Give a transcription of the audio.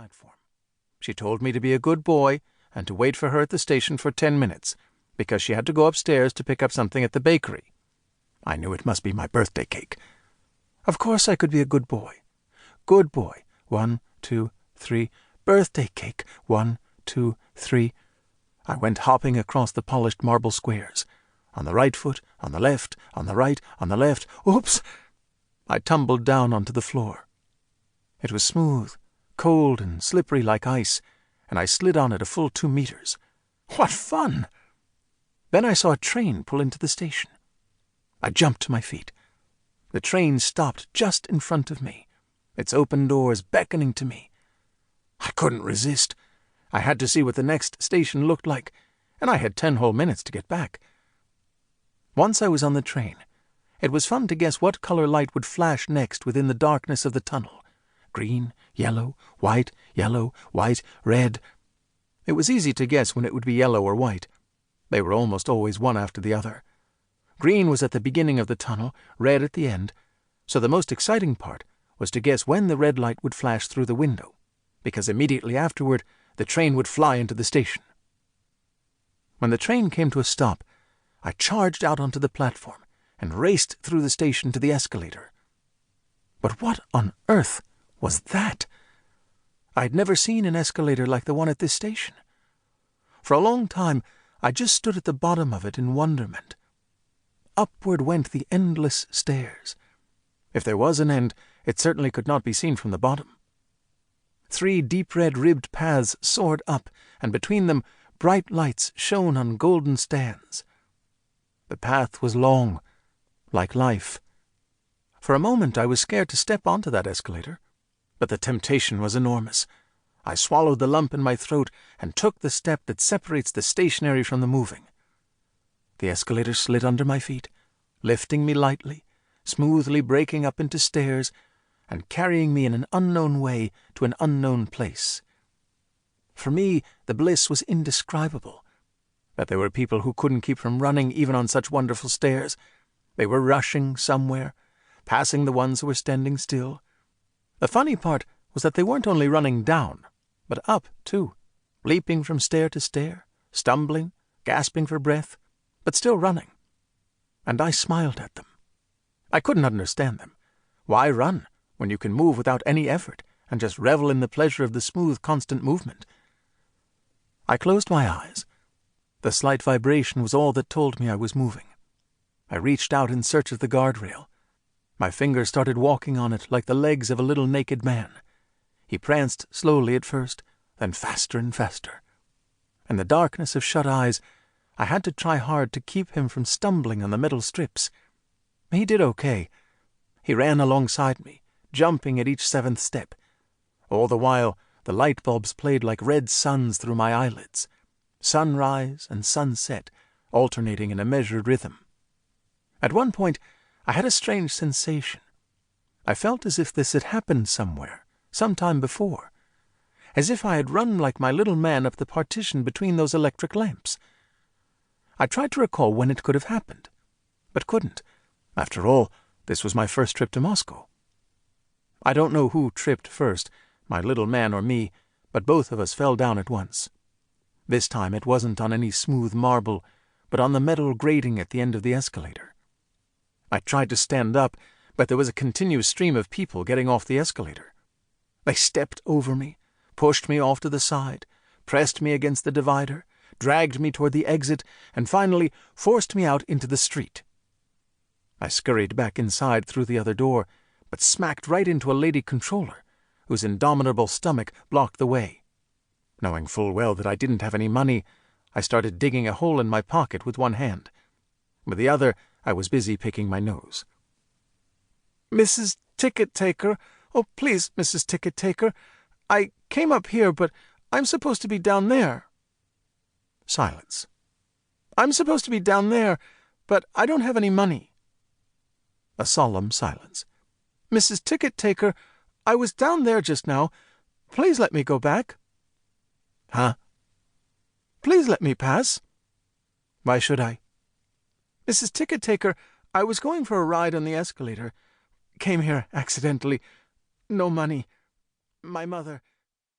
platform. She told me to be a good boy and to wait for her at the station for 10 minutes, because she had to go upstairs to pick up something at the bakery. I knew it must be my birthday cake. Of course I could be a good boy. Good boy. 1, 2, 3. Birthday cake. 1, 2, 3. I went hopping across the polished marble squares. On the right foot, on the left, on the right, on the left. Oops! I tumbled down onto the floor. It was smooth, cold and slippery like ice, and I slid on it a full 2 meters. What fun! Then I saw a train pull into the station. I jumped to my feet. The train stopped just in front of me, its open doors beckoning to me. I couldn't resist. I had to see what the next station looked like, and I had 10 whole minutes to get back. Once I was on the train, it was fun to guess what color light would flash next within the darkness of the tunnel. Green, yellow, white, red. It was easy to guess when it would be yellow or white. They were almost always one after the other. Green was at the beginning of the tunnel, red at the end, so the most exciting part was to guess when the red light would flash through the window, because immediately afterward the train would fly into the station. When the train came to a stop, I charged out onto the platform and raced through the station to the escalator. But what on earth was that? I'd never seen an escalator like the one at this station. For a long time, I just stood at the bottom of it in wonderment. Upward went the endless stairs. If there was an end, it certainly could not be seen from the bottom. 3 deep red ribbed paths soared up, and between them bright lights shone on golden stands. The path was long, like life. For a moment I was scared to step onto that escalator, but the temptation was enormous. I swallowed the lump in my throat and took the step that separates the stationary from the moving. The escalator slid under my feet, lifting me lightly, smoothly breaking up into stairs, and carrying me in an unknown way to an unknown place. For me, the bliss was indescribable. But there were people who couldn't keep from running even on such wonderful stairs. They were rushing somewhere, passing the ones who were standing still. The funny part was that they weren't only running down, but up, too, leaping from stair to stair, stumbling, gasping for breath, but still running. And I smiled at them. I couldn't understand them. Why run when you can move without any effort and just revel in the pleasure of the smooth, constant movement? I closed my eyes. The slight vibration was all that told me I was moving. I reached out in search of the guardrail. My fingers started walking on it like the legs of a little naked man. He pranced slowly at first, then faster and faster. In the darkness of shut eyes, I had to try hard to keep him from stumbling on the metal strips. He did okay. He ran alongside me, jumping at each 7th step. All the while, the light bulbs played like red suns through my eyelids. Sunrise and sunset, alternating in a measured rhythm. At one point, I had a strange sensation. I felt as if this had happened somewhere, some time before. As if I had run like my little man up the partition between those electric lamps. I tried to recall when it could have happened, but couldn't. After all, this was my first trip to Moscow. I don't know who tripped first, my little man or me, but both of us fell down at once. This time it wasn't on any smooth marble, but on the metal grating at the end of the escalator. I tried to stand up, but there was a continuous stream of people getting off the escalator. They stepped over me, pushed me off to the side, pressed me against the divider, dragged me toward the exit, and finally forced me out into the street. I scurried back inside through the other door, but smacked right into a lady controller, whose indomitable stomach blocked the way. Knowing full well that I didn't have any money, I started digging a hole in my pocket with one hand. With the other, I was busy picking my nose. "Mrs. Ticket-Taker, oh, please, Mrs. Ticket-Taker, I came up here, but I'm supposed to be down there." Silence. "I'm supposed to be down there, but I don't have any money." A solemn silence. "Mrs. Ticket-Taker, I was down there just now. Please let me go back." "Huh?" "Please let me pass." "Why should I?" "Mrs. Ticket-Taker, I was going for a ride on the escalator. Came here accidentally. No money. My mother..."